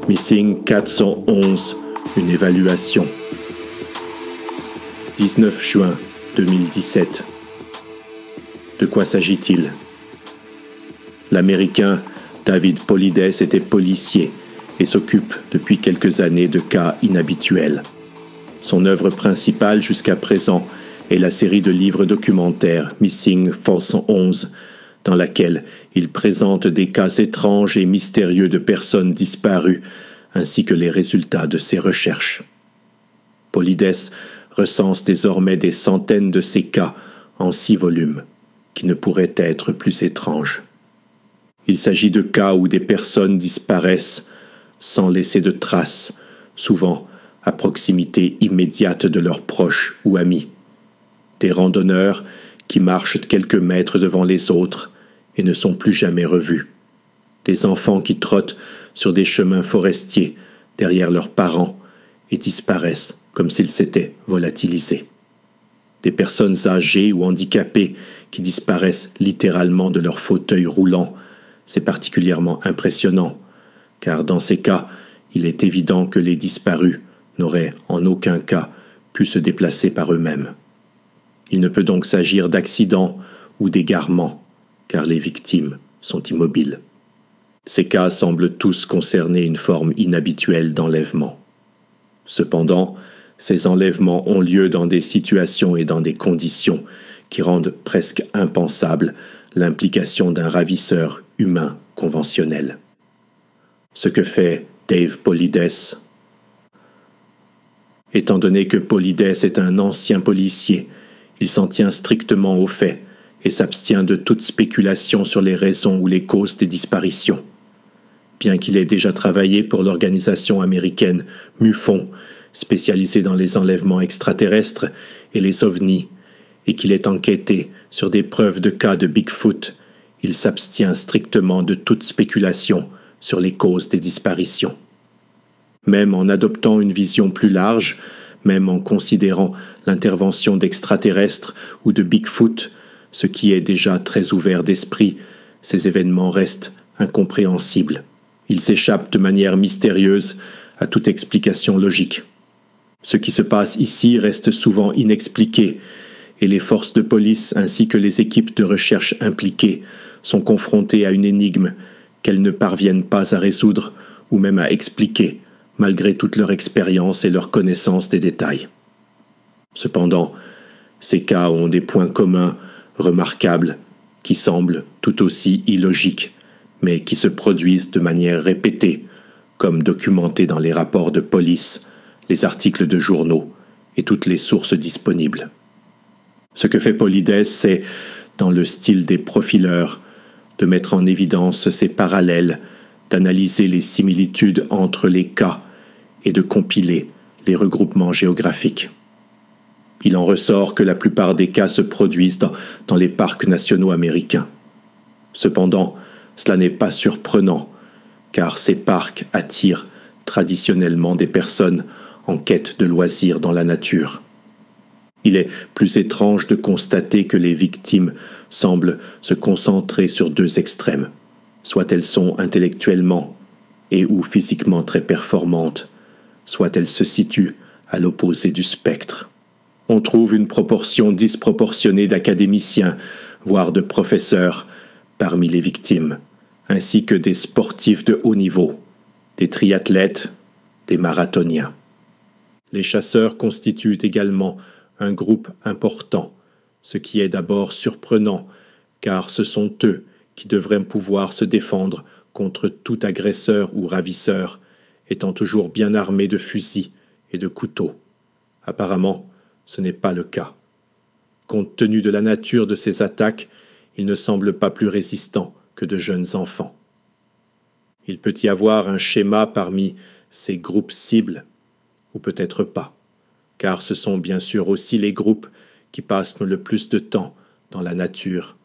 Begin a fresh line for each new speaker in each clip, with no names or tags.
Missing 411, une évaluation. 19 juin 2017. De quoi s'agit-il? L'Américain David Paulides était policier et s'occupe depuis quelques années de cas inhabituels. Son œuvre principale jusqu'à présent est la série de livres documentaires Missing 411, dans laquelle il présente des cas étranges et mystérieux de personnes disparues, ainsi que les résultats de ses recherches. Paulides recense désormais des centaines de ces cas en 6 volumes, qui ne pourraient être plus étranges. Il s'agit de cas où des personnes disparaissent sans laisser de traces, souvent à proximité immédiate de leurs proches ou amis. Des randonneurs qui marchent quelques mètres devant les autres et ne sont plus jamais revus. Des enfants qui trottent sur des chemins forestiers derrière leurs parents et disparaissent comme s'ils s'étaient volatilisés. Des personnes âgées ou handicapées qui disparaissent littéralement de leur fauteuil roulant. C'est particulièrement impressionnant, car dans ces cas, il est évident que les disparus n'auraient en aucun cas pu se déplacer par eux-mêmes. Il ne peut donc s'agir d'accidents ou d'égarements, car les victimes sont immobiles. Ces cas semblent tous concerner une forme inhabituelle d'enlèvement. Cependant, ces enlèvements ont lieu dans des situations et dans des conditions qui rendent presque impensable l'implication d'un ravisseur humain conventionnel. Ce que fait Dave Paulides. Étant donné que Paulides est un ancien policier, il s'en tient strictement aux faits et s'abstient de toute spéculation sur les raisons ou les causes des disparitions. Bien qu'il ait déjà travaillé pour l'organisation américaine MUFON, spécialisée dans les enlèvements extraterrestres et les ovnis, et qu'il ait enquêté sur des preuves de cas de Bigfoot, il s'abstient strictement de toute spéculation sur les causes des disparitions. Même en adoptant une vision plus large, même en considérant l'intervention d'extraterrestres ou de Bigfoot, ce qui est déjà très ouvert d'esprit, ces événements restent incompréhensibles. Ils échappent de manière mystérieuse à toute explication logique. Ce qui se passe ici reste souvent inexpliqué, et les forces de police ainsi que les équipes de recherche impliquées sont confrontées à une énigme qu'elles ne parviennent pas à résoudre ou même à expliquer, malgré toute leur expérience et leur connaissance des détails. Cependant, ces cas ont des points communs remarquables qui semblent tout aussi illogiques, mais qui se produisent de manière répétée, comme documenté dans les rapports de police, les articles de journaux et toutes les sources disponibles. Ce que fait Paulides, c'est, dans le style des profileurs, de mettre en évidence ces parallèles, d'analyser les similitudes entre les cas et de compiler les regroupements géographiques. Il en ressort que la plupart des cas se produisent dans les parcs nationaux américains. Cependant, cela n'est pas surprenant, car ces parcs attirent traditionnellement des personnes en quête de loisirs dans la nature. Il est plus étrange de constater que les victimes semblent se concentrer sur 2 extrêmes. Soit elles sont intellectuellement et ou physiquement très performantes, soit elles se situent à l'opposé du spectre. On trouve une proportion disproportionnée d'académiciens, voire de professeurs, parmi les victimes, ainsi que des sportifs de haut niveau, des triathlètes, des marathoniens. Les chasseurs constituent également un groupe important, ce qui est d'abord surprenant, car ce sont eux qui devraient pouvoir se défendre contre tout agresseur ou ravisseur, étant toujours bien armés de fusils et de couteaux. Apparemment, ce n'est pas le cas. Compte tenu de la nature de ces attaques, ils ne semblent pas plus résistants que de jeunes enfants. Il peut y avoir un schéma parmi ces groupes cibles, ou peut-être pas, car ce sont bien sûr aussi les groupes qui passent le plus de temps dans la nature,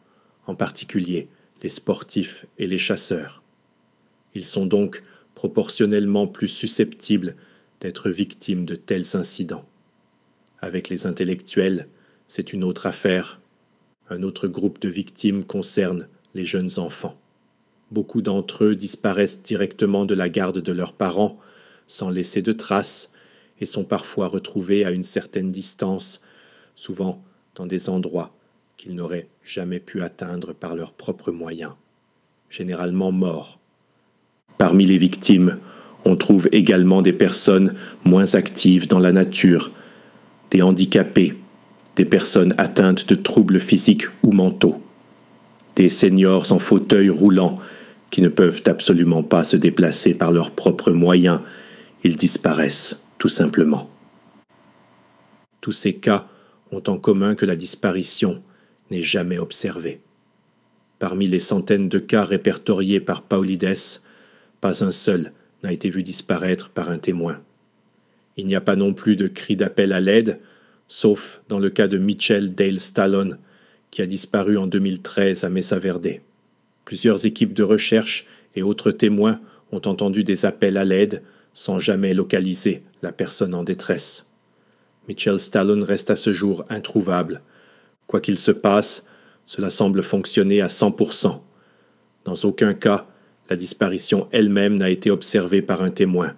en particulier les sportifs et les chasseurs. Ils sont donc proportionnellement plus susceptibles d'être victimes de tels incidents. Avec les intellectuels, c'est une autre affaire. Un autre groupe de victimes concerne les jeunes enfants. Beaucoup d'entre eux disparaissent directement de la garde de leurs parents, sans laisser de traces, et sont parfois retrouvés à une certaine distance, souvent dans des endroits qu'ils n'auraient jamais pu atteindre par leurs propres moyens, généralement morts. Parmi les victimes, on trouve également des personnes moins actives dans la nature, des handicapés, des personnes atteintes de troubles physiques ou mentaux, des seniors en fauteuil roulant qui ne peuvent absolument pas se déplacer par leurs propres moyens. Ils disparaissent, tout simplement. Tous ces cas ont en commun que la disparition n'est jamais observée. Parmi les centaines de cas répertoriés par Paulides, pas un seul n'a été vu disparaître par un témoin. Il n'y a pas non plus de cri d'appel à l'aide, sauf dans le cas de Mitchell Dale Stallone, qui a disparu en 2013 à Mesa Verde. Plusieurs équipes de recherche et autres témoins ont entendu des appels à l'aide sans jamais localiser la personne en détresse. Mitchell Stallone reste à ce jour introuvable. Quoi qu'il se passe, cela semble fonctionner à 100%. Dans aucun cas, la disparition elle-même n'a été observée par un témoin,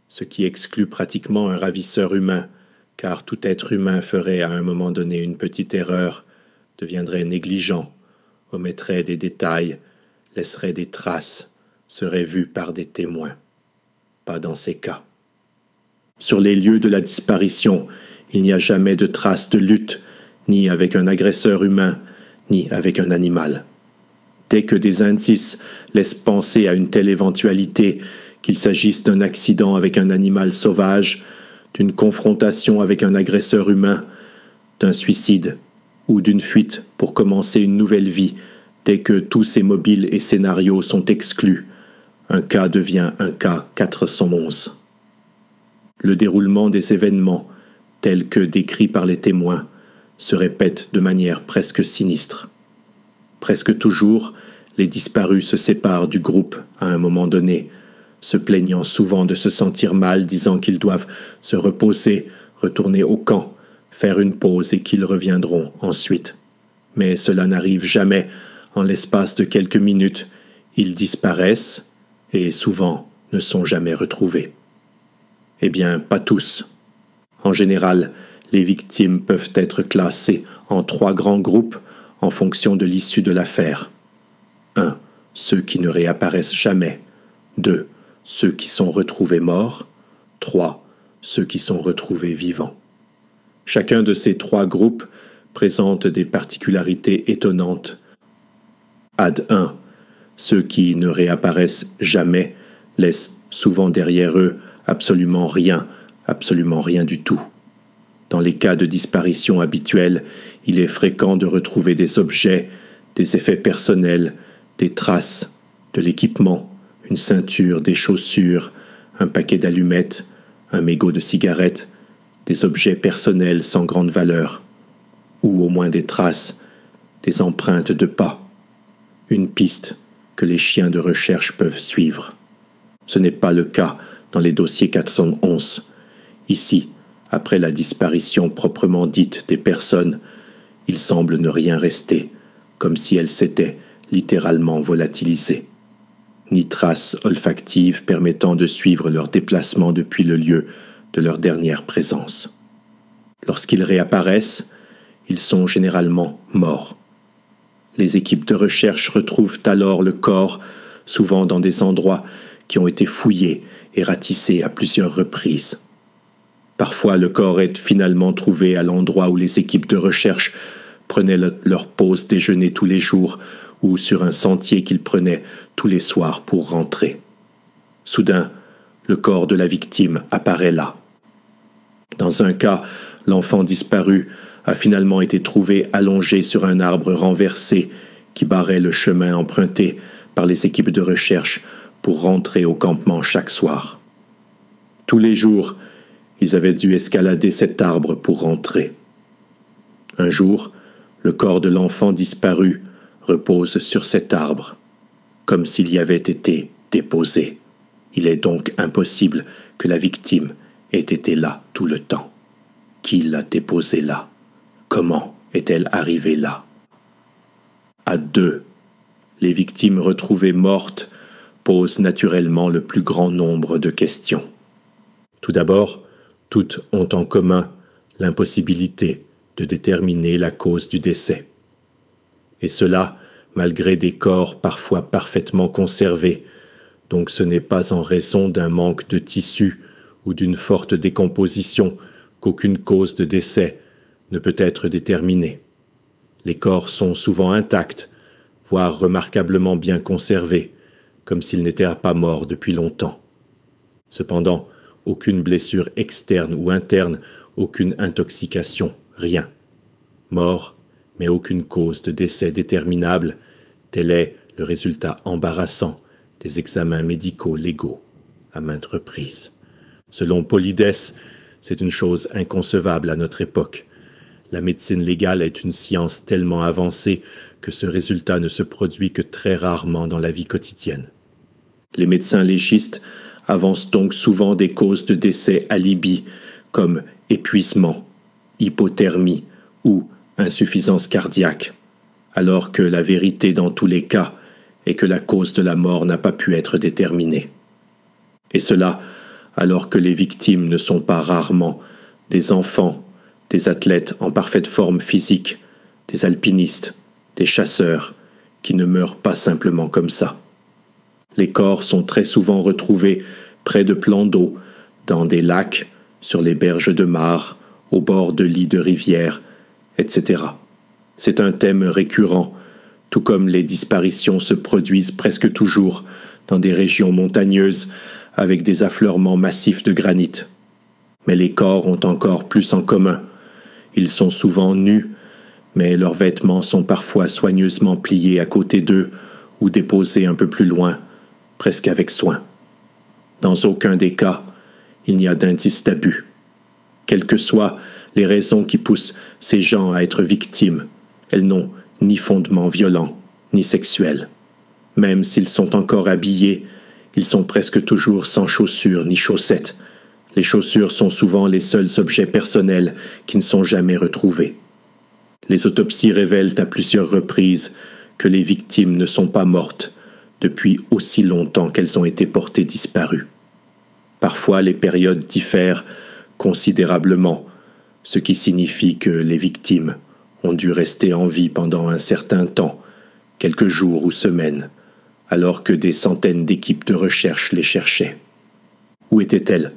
ce qui exclut pratiquement un ravisseur humain, car tout être humain ferait à un moment donné une petite erreur, deviendrait négligent, omettrait des détails, laisserait des traces, serait vu par des témoins. Pas dans ces cas. Sur les lieux de la disparition, il n'y a jamais de traces de lutte, ni avec un agresseur humain, ni avec un animal. Dès que des indices laissent penser à une telle éventualité, qu'il s'agisse d'un accident avec un animal sauvage, d'une confrontation avec un agresseur humain, d'un suicide ou d'une fuite pour commencer une nouvelle vie, dès que tous ces mobiles et scénarios sont exclus, un cas devient un cas 411. Le déroulement des événements, tels que décrits par les témoins, se répète de manière presque sinistre. Presque toujours, les disparus se séparent du groupe à un moment donné, se plaignant souvent de se sentir mal, disant qu'ils doivent se reposer, retourner au camp, faire une pause et qu'ils reviendront ensuite. Mais cela n'arrive jamais. En l'espace de quelques minutes, ils disparaissent et souvent ne sont jamais retrouvés. Eh bien, pas tous. En général, les victimes peuvent être classées en 3 grands groupes en fonction de l'issue de l'affaire. 1. Ceux qui ne réapparaissent jamais. 2. Ceux qui sont retrouvés morts. 3. Ceux qui sont retrouvés vivants. Chacun de ces 3 groupes présente des particularités étonnantes. Ad 1. Ceux qui ne réapparaissent jamais laissent souvent derrière eux absolument rien du tout. Dans les cas de disparition habituels, il est fréquent de retrouver des objets, des effets personnels, des traces, de l'équipement, une ceinture, des chaussures, un paquet d'allumettes, un mégot de cigarettes, des objets personnels sans grande valeur, ou au moins des traces, des empreintes de pas, une piste que les chiens de recherche peuvent suivre. Ce n'est pas le cas dans les dossiers 411. Ici, après la disparition proprement dite des personnes, il semble ne rien rester, comme si elles s'étaient littéralement volatilisées. Ni traces olfactives permettant de suivre leur déplacement depuis le lieu de leur dernière présence. Lorsqu'ils réapparaissent, ils sont généralement morts. Les équipes de recherche retrouvent alors le corps, souvent dans des endroits qui ont été fouillés et ratissés à plusieurs reprises. Parfois, le corps est finalement trouvé à l'endroit où les équipes de recherche prenaient leur pause déjeuner tous les jours ou sur un sentier qu'ils prenaient tous les soirs pour rentrer. Soudain, le corps de la victime apparaît là. Dans un cas, l'enfant disparu a finalement été trouvé allongé sur un arbre renversé qui barrait le chemin emprunté par les équipes de recherche pour rentrer au campement chaque soir. Tous les jours, ils avaient dû escalader cet arbre pour rentrer. Un jour, le corps de l'enfant disparu repose sur cet arbre, comme s'il y avait été déposé. Il est donc impossible que la victime ait été là tout le temps. Qui l'a déposé là? Comment est-elle arrivée là? À 2. les victimes retrouvées mortes posent naturellement le plus grand nombre de questions. Tout d'abord, toutes ont en commun l'impossibilité de déterminer la cause du décès. Et cela, malgré des corps parfois parfaitement conservés, donc ce n'est pas en raison d'un manque de tissu ou d'une forte décomposition qu'aucune cause de décès ne peut être déterminée. Les corps sont souvent intacts, voire remarquablement bien conservés, comme s'ils n'étaient pas morts depuis longtemps. Cependant, aucune blessure externe ou interne, aucune intoxication, rien. Mort, mais aucune cause de décès déterminable, tel est le résultat embarrassant des examens médicaux légaux à maintes reprises. Selon Polydès, c'est une chose inconcevable à notre époque. La médecine légale est une science tellement avancée que ce résultat ne se produit que très rarement dans la vie quotidienne. Les médecins légistes avancent donc souvent des causes de décès alibi comme épuisement, hypothermie ou insuffisance cardiaque, alors que la vérité dans tous les cas est que la cause de la mort n'a pas pu être déterminée. Et cela alors que les victimes ne sont pas rarement des enfants, des athlètes en parfaite forme physique, des alpinistes, des chasseurs, qui ne meurent pas simplement comme ça. Les corps sont très souvent retrouvés près de plans d'eau, dans des lacs, sur les berges de mares, au bord de lits de rivières, etc. C'est un thème récurrent, tout comme les disparitions se produisent presque toujours dans des régions montagneuses avec des affleurements massifs de granit. Mais les corps ont encore plus en commun. Ils sont souvent nus, mais leurs vêtements sont parfois soigneusement pliés à côté d'eux ou déposés un peu plus loin, presque avec soin. Dans aucun des cas, il n'y a d'indice d'abus. Quelles que soient les raisons qui poussent ces gens à être victimes, elles n'ont ni fondement violent, ni sexuel. Même s'ils sont encore habillés, ils sont presque toujours sans chaussures ni chaussettes. Les chaussures sont souvent les seuls objets personnels qui ne sont jamais retrouvés. Les autopsies révèlent à plusieurs reprises que les victimes ne sont pas mortes depuis aussi longtemps qu'elles ont été portées disparues. Parfois, les périodes diffèrent considérablement, ce qui signifie que les victimes ont dû rester en vie pendant un certain temps, quelques jours ou semaines, alors que des centaines d'équipes de recherche les cherchaient. Où étaient-elles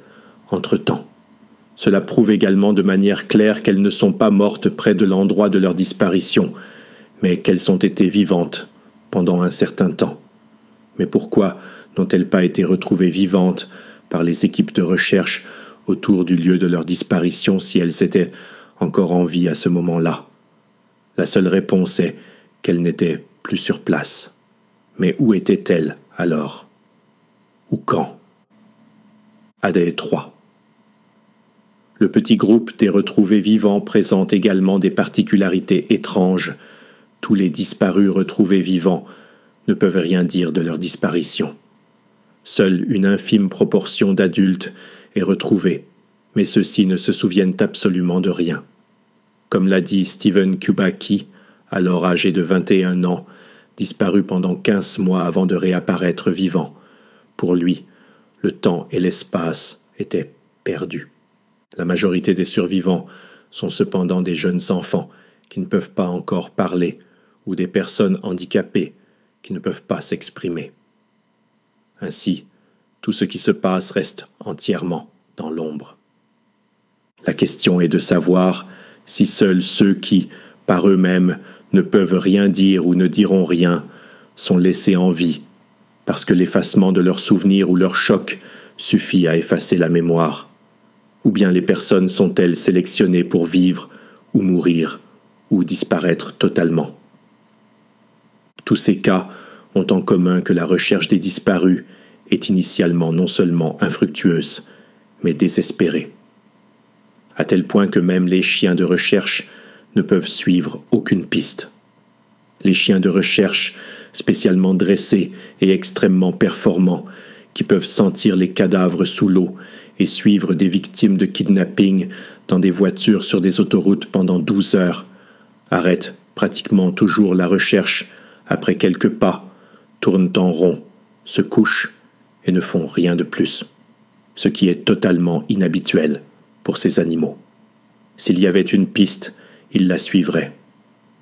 entre-temps? Cela prouve également de manière claire qu'elles ne sont pas mortes près de l'endroit de leur disparition, mais qu'elles ont été vivantes pendant un certain temps. Mais pourquoi n'ont-elles pas été retrouvées vivantes par les équipes de recherche autour du lieu de leur disparition si elles étaient encore en vie à ce moment-là? La seule réponse est qu'elles n'étaient plus sur place. Mais où étaient-elles alors? Ou quand? À Détroit. Le petit groupe des retrouvés vivants présente également des particularités étranges. Tous les disparus retrouvés vivants ne peuvent rien dire de leur disparition. Seule une infime proportion d'adultes est retrouvée, mais ceux-ci ne se souviennent absolument de rien. Comme l'a dit Stephen Kubacki, alors âgé de 21 ans, disparu pendant 15 mois avant de réapparaître vivant. Pour lui, le temps et l'espace étaient perdus. La majorité des survivants sont cependant des jeunes enfants qui ne peuvent pas encore parler ou des personnes handicapées qui ne peuvent pas s'exprimer. Ainsi, tout ce qui se passe reste entièrement dans l'ombre. La question est de savoir si seuls ceux qui, par eux-mêmes, ne peuvent rien dire ou ne diront rien, sont laissés en vie, parce que l'effacement de leurs souvenirs ou leur choc suffit à effacer la mémoire. Ou bien les personnes sont-elles sélectionnées pour vivre ou mourir, ou disparaître totalement. Tous ces cas ont en commun que la recherche des disparus est initialement non seulement infructueuse, mais désespérée. À tel point que même les chiens de recherche ne peuvent suivre aucune piste. Les chiens de recherche, spécialement dressés et extrêmement performants, qui peuvent sentir les cadavres sous l'eau et suivre des victimes de kidnapping dans des voitures sur des autoroutes pendant 12 heures, arrêtent pratiquement toujours la recherche après quelques pas tournent en rond, se couchent et ne font rien de plus, ce qui est totalement inhabituel pour ces animaux. S'il y avait une piste, ils la suivraient.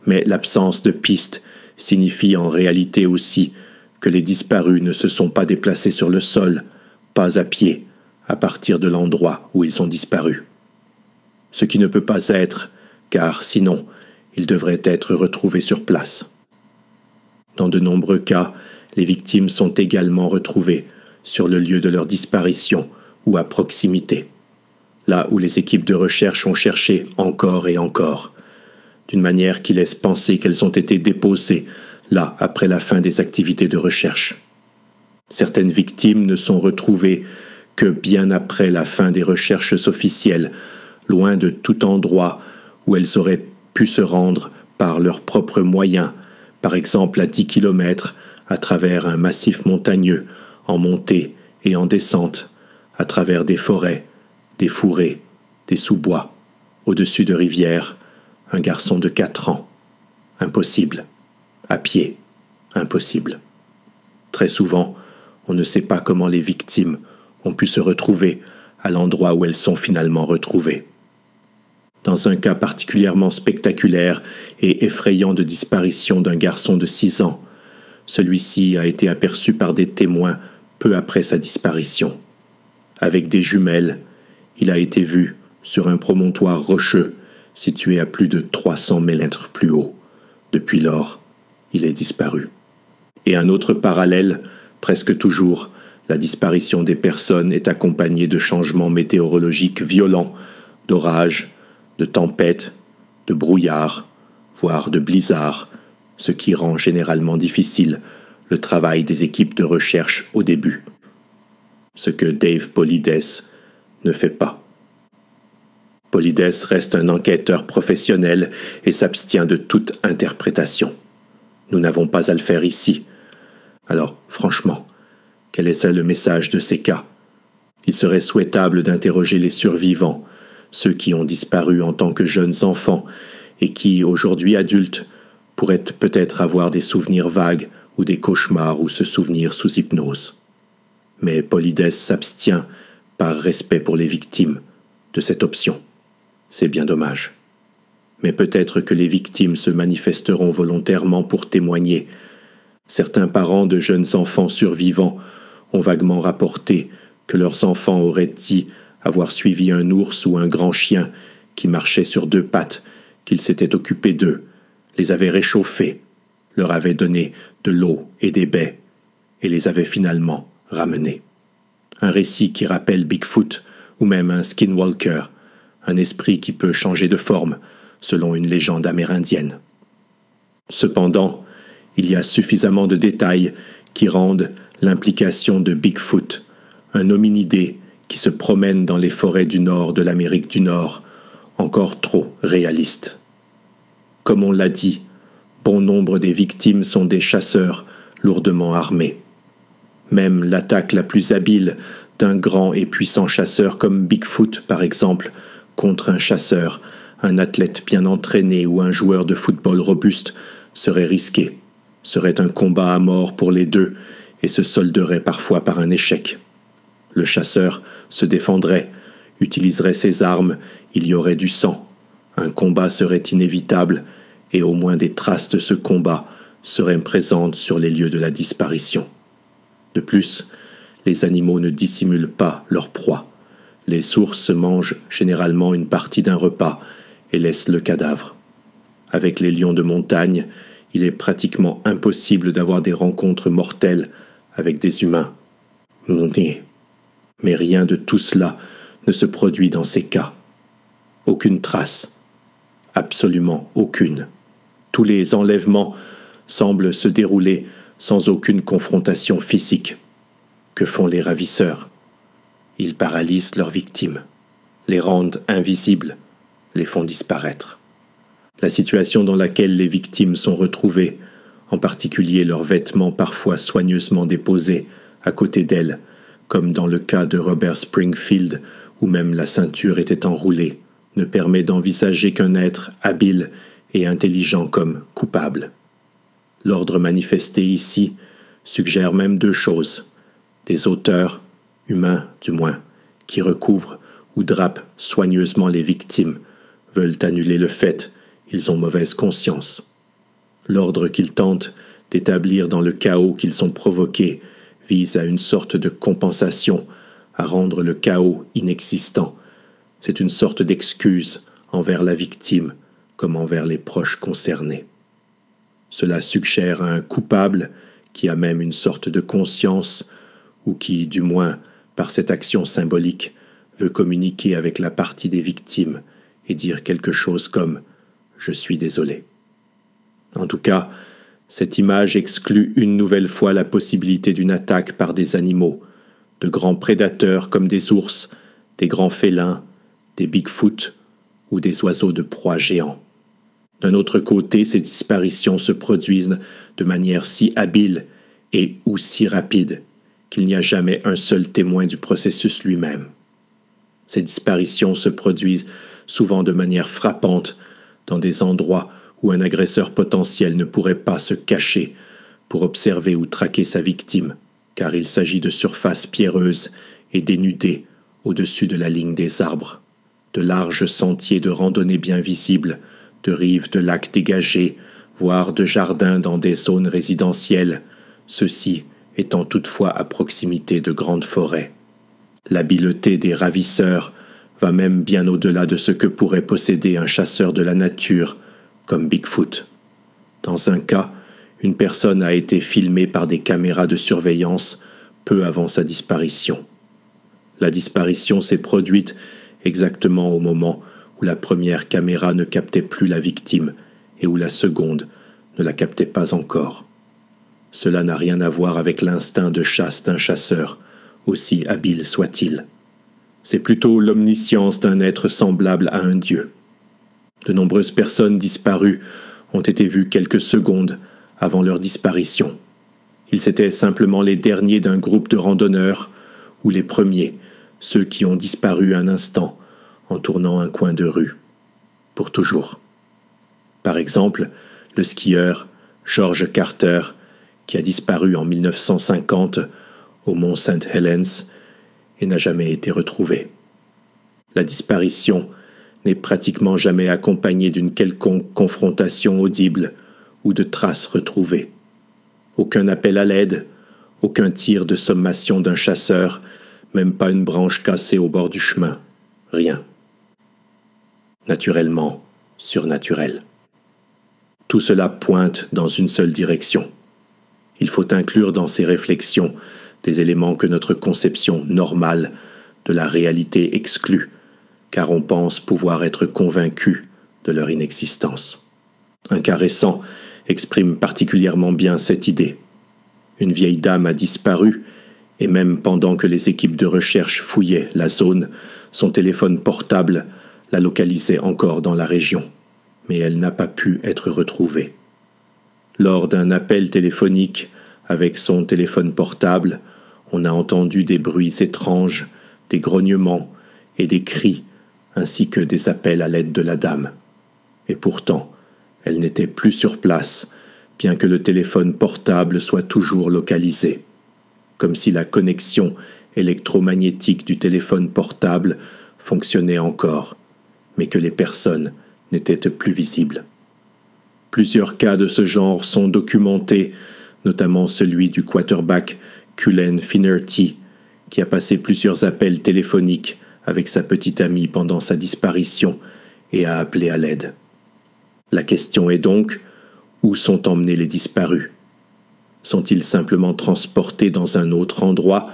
Mais l'absence de piste signifie en réalité aussi que les disparus ne se sont pas déplacés sur le sol, pas à pied, à partir de l'endroit où ils ont disparu. Ce qui ne peut pas être, car sinon, ils devraient être retrouvés sur place. Dans de nombreux cas, les victimes sont également retrouvées sur le lieu de leur disparition ou à proximité, là où les équipes de recherche ont cherché encore et encore, d'une manière qui laisse penser qu'elles ont été déposées là après la fin des activités de recherche. Certaines victimes ne sont retrouvées que bien après la fin des recherches officielles, loin de tout endroit où elles auraient pu se rendre par leurs propres moyens, par exemple à 10 kilomètres à travers un massif montagneux, en montée et en descente, à travers des forêts, des fourrés, des sous-bois, au-dessus de rivières, un garçon de 4 ans. Impossible. À pied. Impossible. Très souvent, on ne sait pas comment les victimes ont pu se retrouver à l'endroit où elles sont finalement retrouvées. Dans un cas particulièrement spectaculaire et effrayant de disparition d'un garçon de 6 ans, celui-ci a été aperçu par des témoins peu après sa disparition. Avec des jumelles, il a été vu sur un promontoire rocheux situé à plus de 300 mètres plus haut. Depuis lors, il est disparu. Et un autre parallèle, presque toujours, la disparition des personnes est accompagnée de changements météorologiques violents, d'orages, de tempêtes, de brouillards, voire de blizzards, ce qui rend généralement difficile le travail des équipes de recherche au début. Ce que Dave Paulides ne fait pas. Paulides reste un enquêteur professionnel et s'abstient de toute interprétation. Nous n'avons pas à le faire ici. Alors, franchement, quel est le message de ces cas? Il serait souhaitable d'interroger les survivants, ceux qui ont disparu en tant que jeunes enfants et qui, aujourd'hui adultes, pourraient peut-être avoir des souvenirs vagues ou des cauchemars ou se souvenir sous hypnose. Mais Paulides s'abstient, par respect pour les victimes, de cette option. C'est bien dommage. Mais peut-être que les victimes se manifesteront volontairement pour témoigner. Certains parents de jeunes enfants survivants ont vaguement rapporté que leurs enfants auraient dit avoir suivi un ours ou un grand chien qui marchait sur 2 pattes, qu'ils s'étaient occupés d'eux, les avaient réchauffés, leur avaient donné de l'eau et des baies, et les avaient finalement ramenés. Un récit qui rappelle Bigfoot ou même un skinwalker, un esprit qui peut changer de forme selon une légende amérindienne. Cependant, il y a suffisamment de détails qui rendent l'implication de Bigfoot, un hominidé qui se promène dans les forêts du nord de l'Amérique du Nord, encore trop réaliste. Comme on l'a dit, bon nombre des victimes sont des chasseurs lourdement armés. Même l'attaque la plus habile d'un grand et puissant chasseur comme Bigfoot, par exemple, contre un chasseur, un athlète bien entraîné ou un joueur de football robuste serait risquée, serait un combat à mort pour les deux et se solderait parfois par un échec. Le chasseur se défendrait, utiliserait ses armes, il y aurait du sang. Un combat serait inévitable et au moins des traces de ce combat seraient présentes sur les lieux de la disparition. De plus, les animaux ne dissimulent pas leur proie. Les ours mangent généralement une partie d'un repas et laissent le cadavre. Avec les lions de montagne, il est pratiquement impossible d'avoir des rencontres mortelles avec des humains. Mais rien de tout cela ne se produit dans ces cas. Aucune trace. Absolument aucune. Tous les enlèvements semblent se dérouler sans aucune confrontation physique. Que font les ravisseurs? Ils paralysent leurs victimes, les rendent invisibles, les font disparaître. La situation dans laquelle les victimes sont retrouvées, en particulier leurs vêtements parfois soigneusement déposés à côté d'elles, comme dans le cas de Robert Springfield, où même la ceinture était enroulée, ne permet d'envisager qu'un être habile et intelligent comme coupable. L'ordre manifesté ici, suggère même deux choses. Des auteurs, humains du moins, qui recouvrent ou drapent soigneusement les victimes, veulent annuler le fait, ils ont mauvaise conscience. L'ordre qu'ils tentent d'établir dans le chaos qu'ils ont provoqué vise à une sorte de compensation, à rendre le chaos inexistant. C'est une sorte d'excuse envers la victime comme envers les proches concernés. Cela suggère à un coupable qui a même une sorte de conscience ou qui, du moins, par cette action symbolique, veut communiquer avec la partie des victimes et dire quelque chose comme « Je suis désolé ». En tout cas, cette image exclut une nouvelle fois la possibilité d'une attaque par des animaux, de grands prédateurs comme des ours, des grands félins, des Bigfoot ou des oiseaux de proie géants. D'un autre côté, ces disparitions se produisent de manière si habile et ou si rapide qu'il n'y a jamais un seul témoin du processus lui-même. Ces disparitions se produisent souvent de manière frappante dans des endroits où un agresseur potentiel ne pourrait pas se cacher pour observer ou traquer sa victime, car il s'agit de surfaces pierreuses et dénudées au-dessus de la ligne des arbres, de larges sentiers de randonnée bien visibles, de rives de lacs dégagés, voire de jardins dans des zones résidentielles, ceux-ci étant toutefois à proximité de grandes forêts. L'habileté des ravisseurs va même bien au-delà de ce que pourrait posséder un chasseur de la nature, comme Bigfoot. Dans un cas, une personne a été filmée par des caméras de surveillance peu avant sa disparition. La disparition s'est produite exactement au moment où la première caméra ne captait plus la victime et où la seconde ne la captait pas encore. Cela n'a rien à voir avec l'instinct de chasse d'un chasseur, aussi habile soit-il. C'est plutôt l'omniscience d'un être semblable à un dieu. De nombreuses personnes disparues ont été vues quelques secondes avant leur disparition. Ils étaient simplement les derniers d'un groupe de randonneurs, ou les premiers, ceux qui ont disparu un instant en tournant un coin de rue. Pour toujours. Par exemple, le skieur George Carter, qui a disparu en 1950 au mont St. Helens et n'a jamais été retrouvé. La disparition n'est pratiquement jamais accompagnée d'une quelconque confrontation audible ou de traces retrouvées. Aucun appel à l'aide, aucun tir de sommation d'un chasseur, même pas une branche cassée au bord du chemin. Rien. Naturellement, surnaturel. Tout cela pointe dans une seule direction. Il faut inclure dans ces réflexions des éléments que notre conception normale de la réalité exclut, car on pense pouvoir être convaincu de leur inexistence. Un cas récent exprime particulièrement bien cette idée. Une vieille dame a disparu, et même pendant que les équipes de recherche fouillaient la zone, son téléphone portable la localisait encore dans la région, mais elle n'a pas pu être retrouvée. Lors d'un appel téléphonique avec son téléphone portable, on a entendu des bruits étranges, des grognements et des cris, ainsi que des appels à l'aide de la dame. Et pourtant, elle n'était plus sur place, bien que le téléphone portable soit toujours localisé, comme si la connexion électromagnétique du téléphone portable fonctionnait encore, mais que les personnes n'étaient plus visibles. Plusieurs cas de ce genre sont documentés, notamment celui du quarterback Cullen Finnerty, qui a passé plusieurs appels téléphoniques avec sa petite amie pendant sa disparition et a appelé à l'aide. La question est donc, où sont emmenés les disparus? Sont-ils simplement transportés dans un autre endroit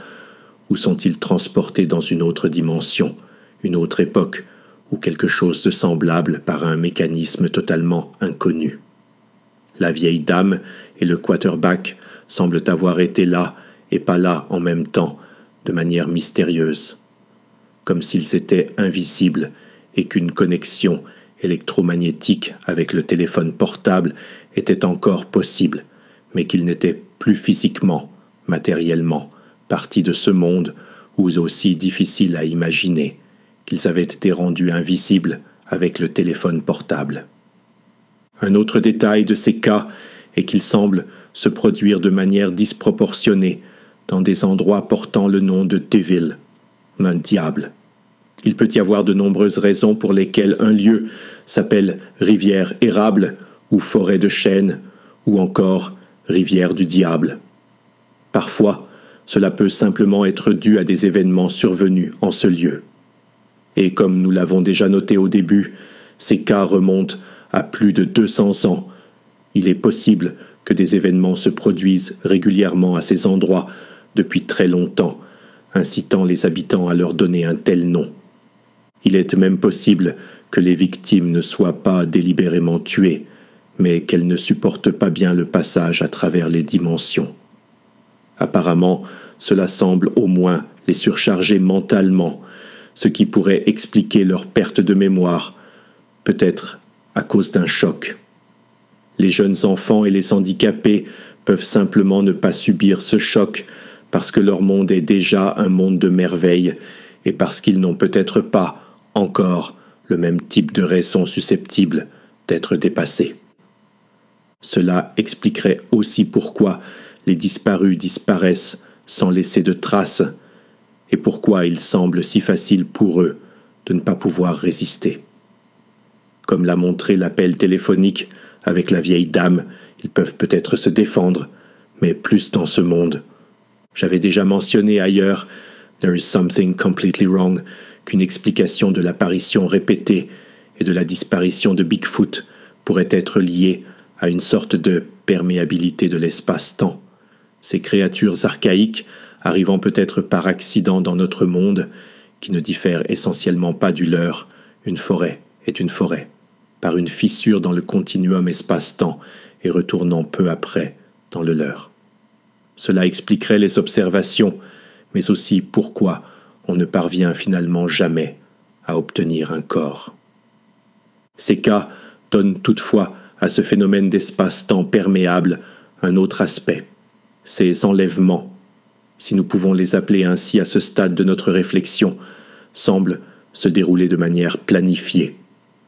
ou sont-ils transportés dans une autre dimension, une autre époque ou quelque chose de semblable par un mécanisme totalement inconnu? La vieille dame et le quarterback semblent avoir été là et pas là en même temps, de manière mystérieuse, comme s'ils étaient invisibles et qu'une connexion électromagnétique avec le téléphone portable était encore possible, mais qu'ils n'étaient plus physiquement, matériellement, partis de ce monde ou aussi difficile à imaginer, qu'ils avaient été rendus invisibles avec le téléphone portable. Un autre détail de ces cas et qu'ils semblent se produire de manière disproportionnée dans des endroits portant le nom de Devil, un diable. Il peut y avoir de nombreuses raisons pour lesquelles un lieu s'appelle rivière érable ou forêt de chênes ou encore rivière du diable. Parfois, cela peut simplement être dû à des événements survenus en ce lieu. Et comme nous l'avons déjà noté au début, ces cas remontent à plus de 200 ans. Il est possible que des événements se produisent régulièrement à ces endroits depuis très longtemps, incitant les habitants à leur donner un tel nom. Il est même possible que les victimes ne soient pas délibérément tuées, mais qu'elles ne supportent pas bien le passage à travers les dimensions. Apparemment, cela semble au moins les surcharger mentalement, ce qui pourrait expliquer leur perte de mémoire, peut-être à cause d'un choc. Les jeunes enfants et les handicapés peuvent simplement ne pas subir ce choc parce que leur monde est déjà un monde de merveilles et parce qu'ils n'ont peut-être pas encore le même type de raison susceptible d'être dépassés. Cela expliquerait aussi pourquoi les disparus disparaissent sans laisser de traces et pourquoi il semble si facile pour eux de ne pas pouvoir résister. Comme l'a montré l'appel téléphonique avec la vieille dame, ils peuvent peut-être se défendre, mais plus dans ce monde. J'avais déjà mentionné ailleurs « There is something completely wrong » qu'une explication de l'apparition répétée et de la disparition de Bigfoot pourrait être liée à une sorte de perméabilité de l'espace-temps. Ces créatures archaïques, arrivant peut-être par accident dans notre monde, qui ne diffèrent essentiellement pas du leur, une forêt est une forêt, par une fissure dans le continuum espace-temps et retournant peu après dans le leur. Cela expliquerait les observations, mais aussi pourquoi on ne parvient finalement jamais à obtenir un corps. Ces cas donnent toutefois à ce phénomène d'espace-temps perméable un autre aspect, ces enlèvements, si nous pouvons les appeler ainsi à ce stade de notre réflexion, semblent se dérouler de manière planifiée.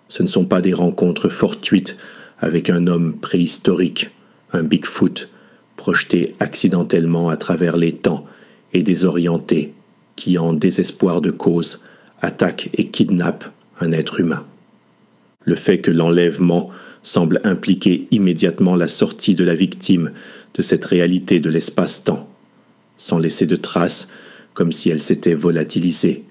Ce ne sont pas des rencontres fortuites avec un homme préhistorique, un Bigfoot, projeté accidentellement à travers les temps et désorienté, qui, en désespoir de cause, attaque et kidnappe un être humain. Le fait que l'enlèvement semble impliquer immédiatement la sortie de la victime de cette réalité de l'espace-temps, sans laisser de traces, comme si elle s'était volatilisée.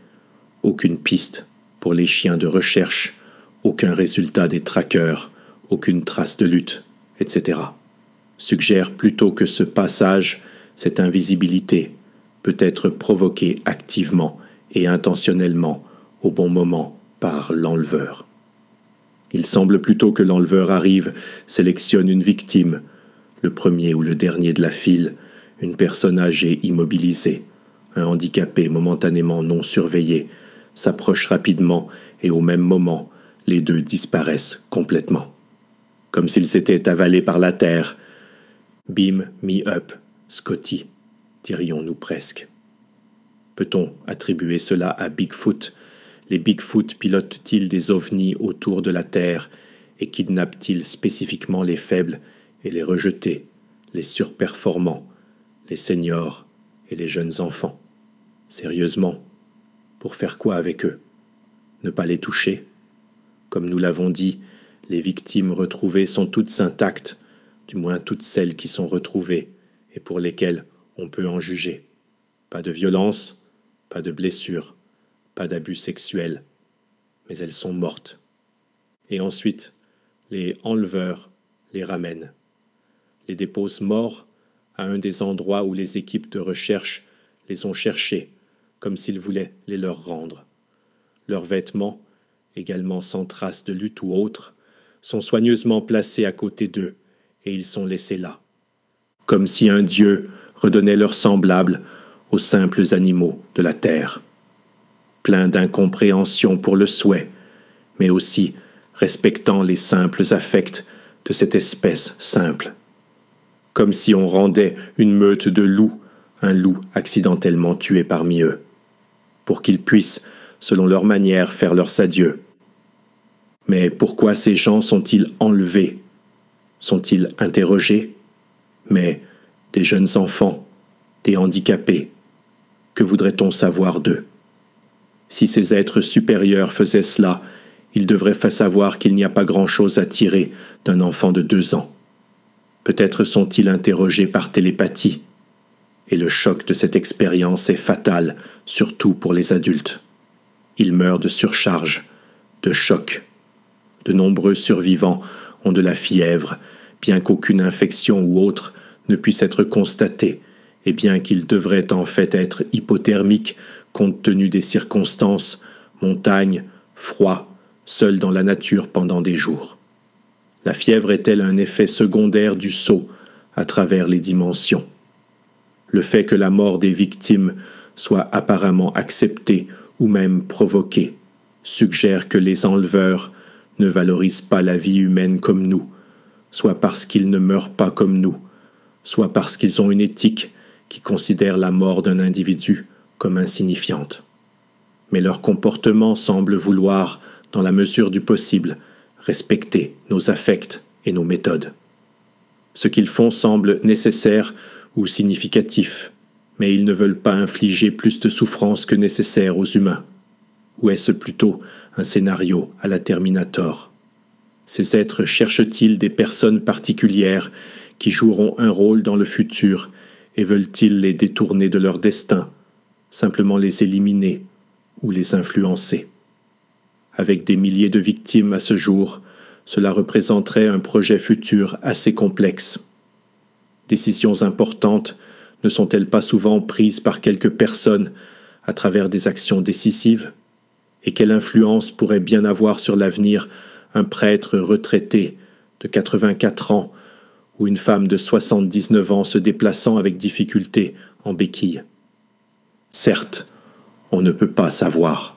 Aucune piste pour les chiens de recherche, aucun résultat des trackers, aucune trace de lutte, etc. Suggère plutôt que ce passage, cette invisibilité, peut être provoquée activement et intentionnellement au bon moment par l'enleveur. Il semble plutôt que l'enleveur arrive, sélectionne une victime, le premier ou le dernier de la file, une personne âgée immobilisée, un handicapé momentanément non surveillé, s'approche rapidement et au même moment, les deux disparaissent complètement. Comme s'ils s'étaient avalés par la terre. Beam me up, Scotty, dirions-nous presque. Peut-on attribuer cela à Bigfoot? Les Bigfoot pilotent-ils des ovnis autour de la Terre et kidnappent-ils spécifiquement les faibles et les rejetés, les surperformants, les seniors et les jeunes enfants? Sérieusement, pour faire quoi avec eux? Ne pas les toucher? Comme nous l'avons dit, les victimes retrouvées sont toutes intactes, du moins toutes celles qui sont retrouvées et pour lesquelles on peut en juger. Pas de violence, pas de blessures, pas d'abus sexuels, mais elles sont mortes. Et ensuite, les enleveurs les ramènent, les déposent morts à un des endroits où les équipes de recherche les ont cherchés, comme s'ils voulaient les leur rendre. Leurs vêtements, également sans trace de lutte ou autre, sont soigneusement placés à côté d'eux, et ils sont laissés là, comme si un dieu redonnait leur semblable aux simples animaux de la terre. Plein d'incompréhension pour le souhait, mais aussi respectant les simples affects de cette espèce simple. Comme si on rendait une meute de loups, un loup accidentellement tué parmi eux, pour qu'ils puissent, selon leur manière, faire leurs adieux. Mais pourquoi ces gens sont-ils enlevés? Sont-ils interrogés? Mais des jeunes enfants, des handicapés, que voudrait-on savoir d'eux? Si ces êtres supérieurs faisaient cela, ils devraient savoir qu'il n'y a pas grand-chose à tirer d'un enfant de 2 ans. Peut-être sont-ils interrogés par télépathie, et le choc de cette expérience est fatal, surtout pour les adultes. Ils meurent de surcharge, de choc. De nombreux survivants ont de la fièvre, bien qu'aucune infection ou autre ne puisse être constatée, et bien qu'ils devraient en fait être hypothermiques compte tenu des circonstances, montagne, froid, seuls dans la nature pendant des jours. La fièvre est-elle un effet secondaire du saut à travers les dimensions? Le fait que la mort des victimes soit apparemment acceptée ou même provoquée suggère que les enleveurs ne valorisent pas la vie humaine comme nous, soit parce qu'ils ne meurent pas comme nous, soit parce qu'ils ont une éthique qui considère la mort d'un individu comme insignifiante. Mais leur comportement semble vouloir, dans la mesure du possible, respecter nos affects et nos méthodes. Ce qu'ils font semble nécessaire ou significatif, mais ils ne veulent pas infliger plus de souffrance que nécessaire aux humains. Ou est-ce plutôt un scénario à la Terminator? Ces êtres cherchent-ils des personnes particulières qui joueront un rôle dans le futur et veulent-ils les détourner de leur destin, simplement les éliminer ou les influencer? Avec des milliers de victimes à ce jour, cela représenterait un projet futur assez complexe. Décisions importantes ne sont-elles pas souvent prises par quelques personnes à travers des actions décisives? Et quelle influence pourrait bien avoir sur l'avenir un prêtre retraité de 84 ans ou une femme de 79 ans se déplaçant avec difficulté en béquille? Certes, on ne peut pas savoir.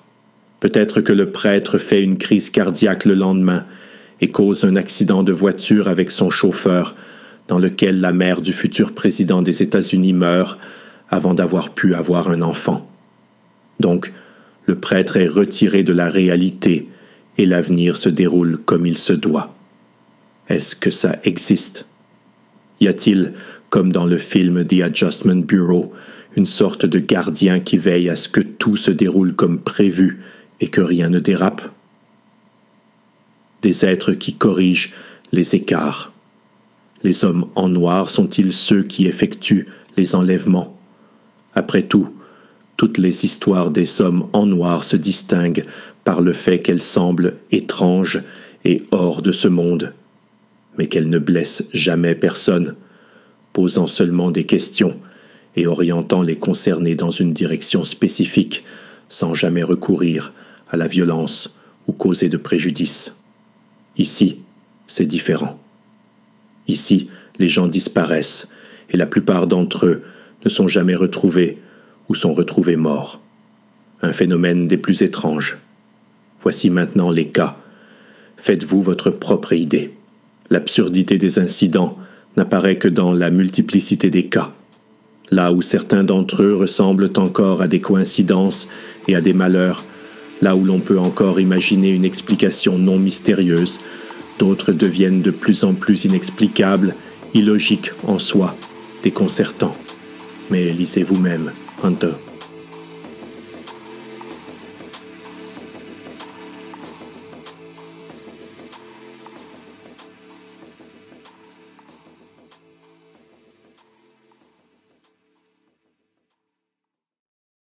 Peut-être que le prêtre fait une crise cardiaque le lendemain et cause un accident de voiture avec son chauffeur, dans lequel la mère du futur président des États-Unis meurt avant d'avoir pu avoir un enfant. Donc, le prêtre est retiré de la réalité et l'avenir se déroule comme il se doit. Est-ce que ça existe? Y a-t-il, comme dans le film The Adjustment Bureau, une sorte de gardien qui veille à ce que tout se déroule comme prévu et que rien ne dérape? Des êtres qui corrigent les écarts. Les hommes en noir sont-ils ceux qui effectuent les enlèvements? Après tout, toutes les histoires des hommes en noir se distinguent par le fait qu'elles semblent étranges et hors de ce monde, mais qu'elles ne blessent jamais personne, posant seulement des questions et orientant les concernés dans une direction spécifique, sans jamais recourir à la violence ou causer de préjudice. Ici, c'est différent. Ici, les gens disparaissent, et la plupart d'entre eux ne sont jamais retrouvés ou sont retrouvés morts. Un phénomène des plus étranges. Voici maintenant les cas. Faites-vous votre propre idée. L'absurdité des incidents n'apparaît que dans la multiplicité des cas. Là où certains d'entre eux ressemblent encore à des coïncidences et à des malheurs, là où l'on peut encore imaginer une explication non mystérieuse, d'autres deviennent de plus en plus inexplicables, illogiques en soi, déconcertants. Mais lisez vous-même, Hunter.